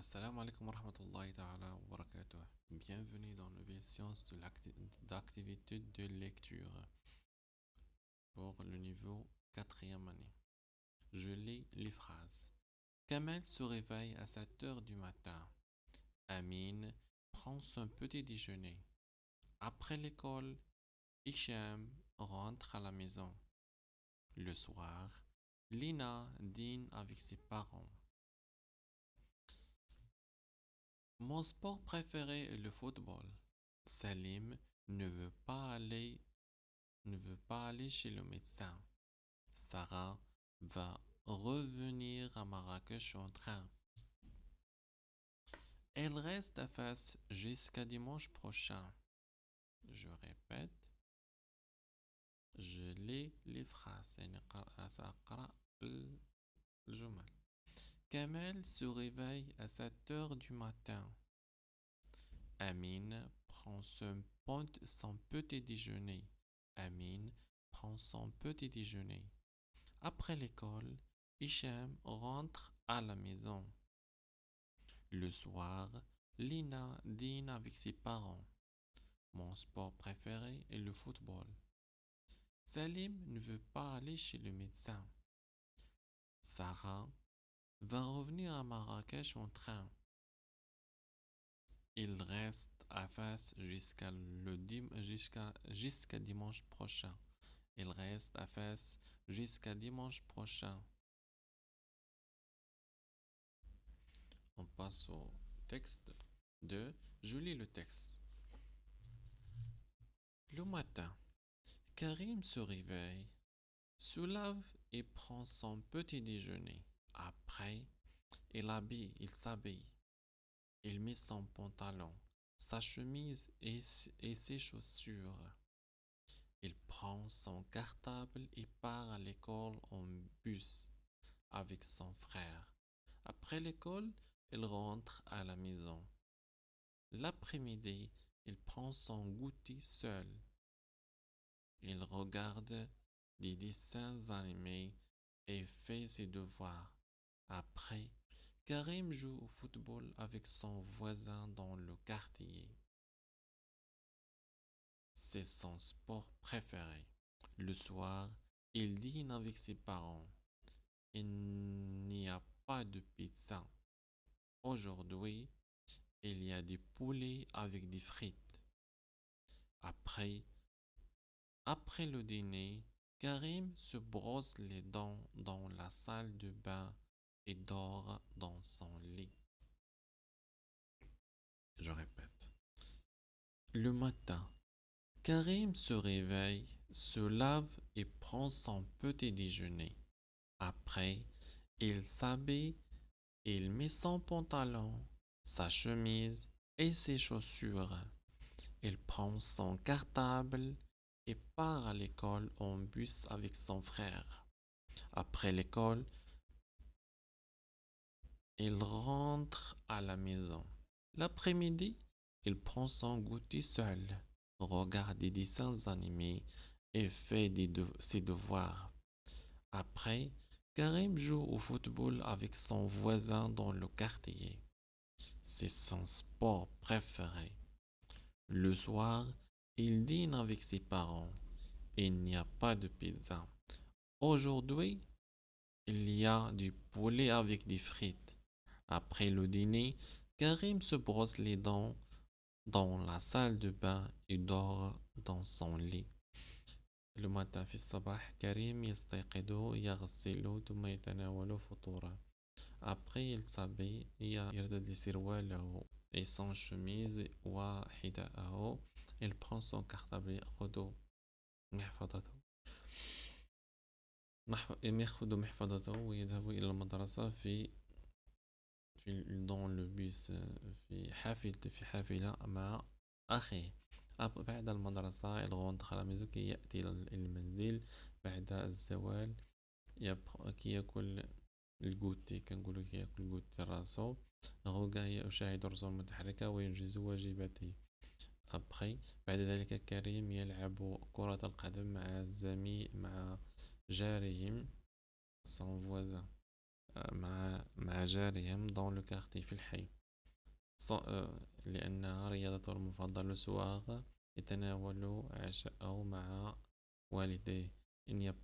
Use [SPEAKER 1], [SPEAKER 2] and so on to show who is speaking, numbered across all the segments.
[SPEAKER 1] Assalamu alaikum wa rahmatullahi ta'ala wa barakatuh. Bienvenue dans la nouvelle séance d'activité de lecture pour le niveau 4e année. Je lis les phrases. Kamel se réveille à 7 heures du matin. Amine prend son petit déjeuner. Après l'école, Hicham rentre à la maison. Le soir, Lina dîne avec ses parents. Mon sport préféré est le football. Salim ne veut pas aller, ne veut pas aller chez le médecin. Sarah va revenir à Marrakech en train. Elle reste à Fès jusqu'à dimanche prochain. Je répète, je lis les phrases. Kamel se réveille à 7 heures du matin. Amine prend son petit déjeuner. Amine prend son petit déjeuner. Après l'école, Hicham rentre à la maison. Le soir, Lina dîne avec ses parents. Mon sport préféré est le football. Salim ne veut pas aller chez le médecin. Sarah va revenir à Marrakech en train. Il reste à Fès jusqu'à dimanche prochain. Il reste à Fès jusqu'à dimanche prochain. On passe au texte 2. Je lis le texte. Le matin, Karim se réveille, se lave et prend son petit déjeuner. Après, il s'habille. Il met son pantalon, sa chemise et ses chaussures. Il prend son cartable et part à l'école en bus avec son frère. Après l'école, il rentre à la maison. L'après-midi, il prend son goûter seul. Il regarde des dessins animés et fait ses devoirs. Après, Karim joue au football avec son voisin dans le quartier. C'est son sport préféré. Le soir, il dîne avec ses parents. Il n'y a pas de pizza. Aujourd'hui, il y a des poulets avec des frites. Après le dîner, Karim se brosse les dents dans la salle de bain et dort dans son lit. Je répète. Le matin, Karim se réveille, se lave et prend son petit déjeuner. Après, il s'habille, il met son pantalon, sa chemise et ses chaussures. Il prend son cartable et part à l'école en bus avec son frère. Après l'école, il rentre à la maison. L'après-midi, il prend son goûter seul, regarde des dessins animés et fait ses devoirs. Après, Karim joue au football avec son voisin dans le quartier. C'est son sport préféré. Le soir, il dîne avec ses parents. Il n'y a pas de pizza. Aujourd'hui, il y a du poulet avec des frites. Après le dîner, Karim se brosse les dents dans la salle de bain et dort dans son lit. Le matin في الصباح كريم يستيقظ يغسل ثم يتناول فطوره. Après il s'habille يرتدي سرواله et son chemise وحذاءه. Il prend son cartable يأخذ محفظته ويذهب إلى المدرسة dans le bus في حافلة مع أخيه. بعد المدرسة il rentre à la maison كي يأتي إلى المنزل بعد الزوال كي يأكل الجوتي كنقولو كي يأكل الجوتي راسو يشاهد الرسوم المتحركة وينجز واجباته. Après, بعد ذلك كريم يلعب كرة القدم مع جارهم son voisin. مع جارهم dans le quartier في الحي. لأنها رياضته المفضلة سواغ يتناول عشاءه مع والديه.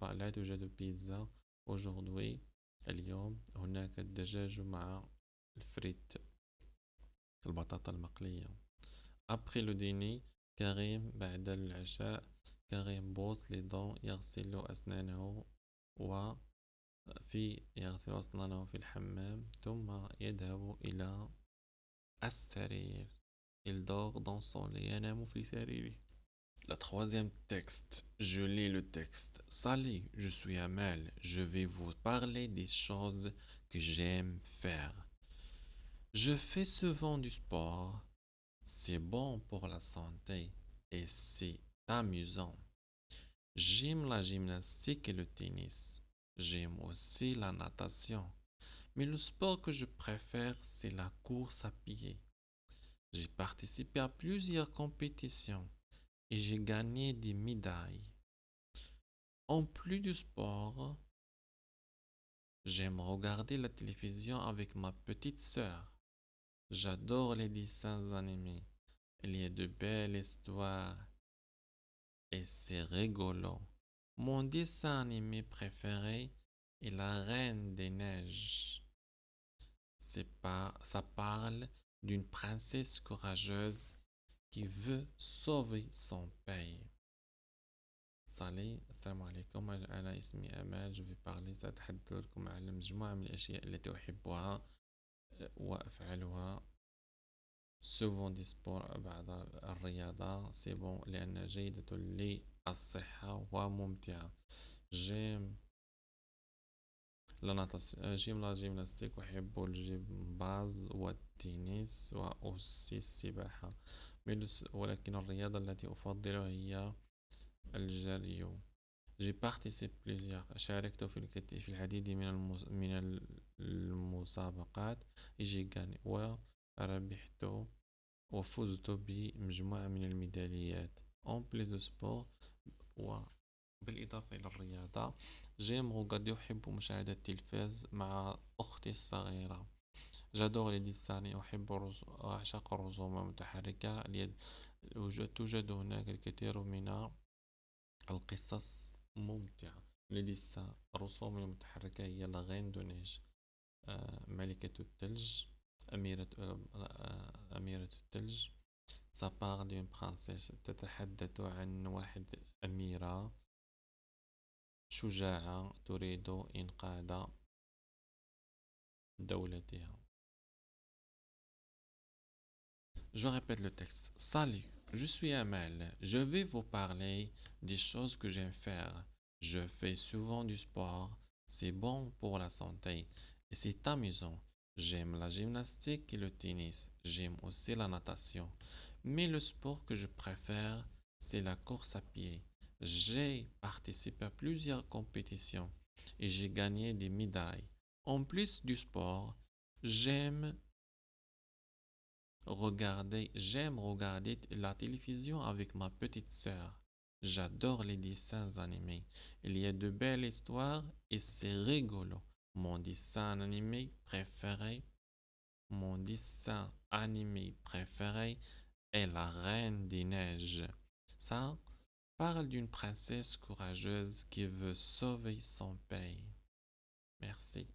[SPEAKER 1] لا توجد بيتزا aujourd'hui. اليوم هناك الدجاج مع الفريت، البطاطا المقلية. Après le dîner كريم بعد العشاء كريم بوس لي دون يغسل أسنانه يغسل أسنانه في الحمام ثم يذهب إلى السرير. Il dort dans son lit. ينام في سريره. La troisième texte, je lis le texte. Salut, je suis Amel. Je vais vous parler des choses que j'aime faire. Je fais souvent du sport. C'est bon pour la santé et c'est amusant. J'aime la gymnastique et le tennis. J'aime aussi la natation. Mais le sport que je préfère, c'est la course à pied. J'ai participé à plusieurs compétitions et j'ai gagné des médailles. En plus du sport, j'aime regarder la télévision avec ma petite sœur. J'adore les dessins animés. Il y a de belles histoires et c'est rigolo. Mon dessin animé préféré est La Reine des Neiges. Ça parle d'une princesse courageuse qui veut sauver son pays. Salut, السلام عليكم. أنا اسمي أمال. Je vais parler سأتحدث لكم عن مجموعة من الأشياء التي أحبها وأفعلها. souvent du sport بعض الرياضة c'est bon لأنها جيدة للصحة وممتعة. j'aime j'aime la gymnastique وأحب الجمباز والتنس وأوسي السباحة. ولكن الرياضة التي أفضلها هي الجري. J'ai participé plusieurs. شاركت في العديد من المسابقات. j'ai gagné وربحت وفزت بمجموعة من الميداليات. En plus de sport وبالإضافة إلى الرياضة j'aime regarder أحب مشاهدة التلفاز مع أختي الصغيرة. j'adore les dessins. أعشق الرسوم المتحركة. توجد هناك الكثير من القصص ممتعة. les dessins الرسوم المتحركة هي La Reine des Neiges. ملكة الثلج أميرة الثلج. ça parle d'une princesse. تتحدث عن أميرة شجاعة تريد إنقاذ دولتها. Je répète le texte. Salut, je suis Amel. Je vais vous parler des choses que j'aime faire. Je fais souvent du sport. C'est bon pour la santé et c'est amusant. J'aime la gymnastique et le tennis. J'aime aussi la natation. Mais le sport que je préfère, c'est la course à pied. J'ai participé à plusieurs compétitions et j'ai gagné des médailles. En plus du sport, j'aime regarder la télévision avec ma petite sœur. J'adore les dessins animés. Il y a de belles histoires et c'est rigolo. Mon dessin animé préféré, mon dessin animé préféré est La Reine des Neiges. Ça parle d'une princesse courageuse qui veut sauver son pays. Merci.